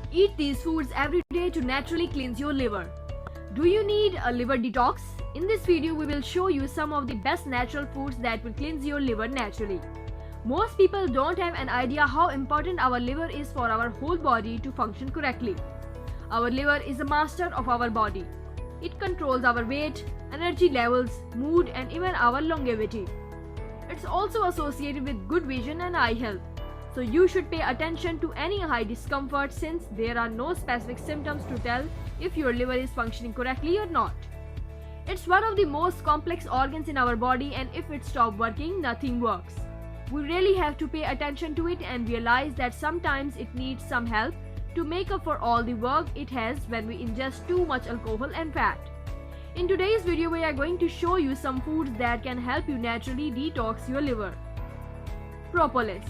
Eat these foods every day to naturally cleanse your liver. Do you need a liver detox? In this video, we will show you some of the best natural foods that will cleanse your liver naturally. Most people don't have an idea how important our liver is for our whole body to function correctly. Our liver is the master of our body. It controls our weight, energy levels, mood, and even our longevity. It's also associated with good vision and eye health. So you should pay attention to any eye discomfort since there are no specific symptoms to tell if your liver is functioning correctly or not. It's one of the most complex organs in our body, and if it stops working, nothing works. We really have to pay attention to it and realize that sometimes it needs some help to make up for all the work it has when we ingest too much alcohol and fat. In today's video, we are going to show you some foods that can help you naturally detox your liver. Propolis.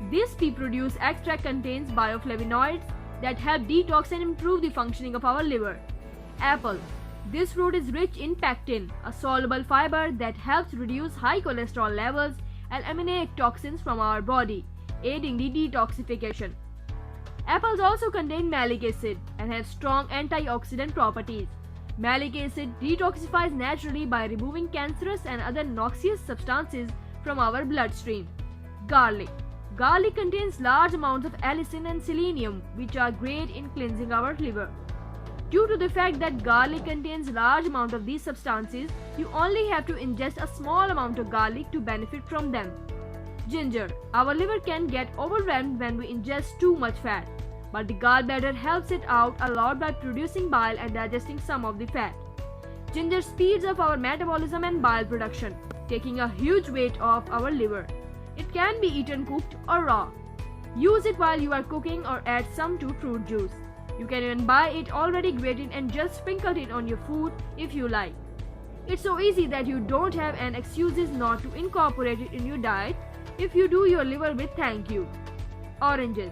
This pea-produced extract contains bioflavonoids that help detox and improve the functioning of our liver. Apple. This fruit is rich in pectin, a soluble fiber that helps reduce high cholesterol levels and eliminate toxins from our body, aiding the detoxification. Apples also contain malic acid and have strong antioxidant properties. Malic acid detoxifies naturally by removing cancerous and other noxious substances from our bloodstream. Garlic. Garlic contains large amounts of allicin and selenium, which are great in cleansing our liver. Due to the fact that garlic contains large amount of these substances, you only have to ingest a small amount of garlic to benefit from them. Ginger. Our liver can get overwhelmed when we ingest too much fat, but the gallbladder helps it out a lot by producing bile and digesting some of the fat. Ginger speeds up our metabolism and bile production, taking a huge weight off our liver. It can be eaten cooked or raw. Use it while you are cooking or add some to fruit juice. You can even buy it already grated and just sprinkle it on your food if you like. It's so easy that you don't have an excuses not to incorporate it in your diet if you do your liver with thank you. Oranges.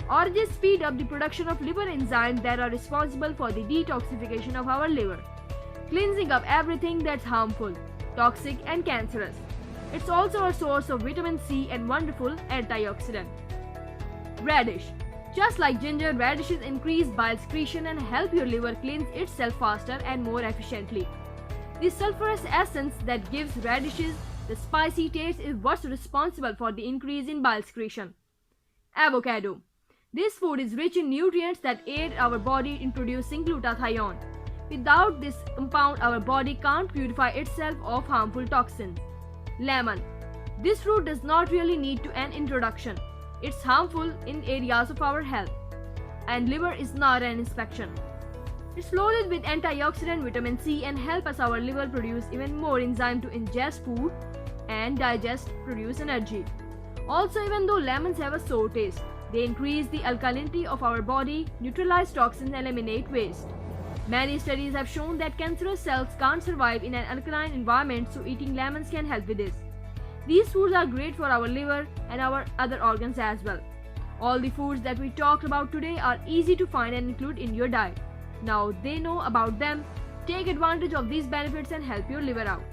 Oranges speed up the production of liver enzymes that are responsible for the detoxification of our liver, cleansing up everything that's harmful, toxic, and cancerous. It's also a source of vitamin C and wonderful antioxidant. Radish. Just like ginger, radishes increase bile secretion and help your liver cleanse itself faster and more efficiently. The sulfurous essence that gives radishes the spicy taste is what's responsible for the increase in bile secretion. Avocado. This food is rich in nutrients that aid our body in producing glutathione. Without this compound, our body can't purify itself of harmful toxins. Lemon. This fruit does not really need to an introduction. It's harmful in areas of our health, and liver is not an inspection. It's loaded with antioxidant vitamin C and help us our liver produce even more enzyme to ingest food and digest, produce energy. Also, even though lemons have a sour taste, they increase the alkalinity of our body, neutralize toxins, and eliminate waste. Many studies have shown that cancerous cells can't survive in an alkaline environment, so eating lemons can help with this. These foods are great for our liver and our other organs as well. All the foods that we talked about today are easy to find and include in your diet. Now they know about them. Take advantage of these benefits and help your liver out.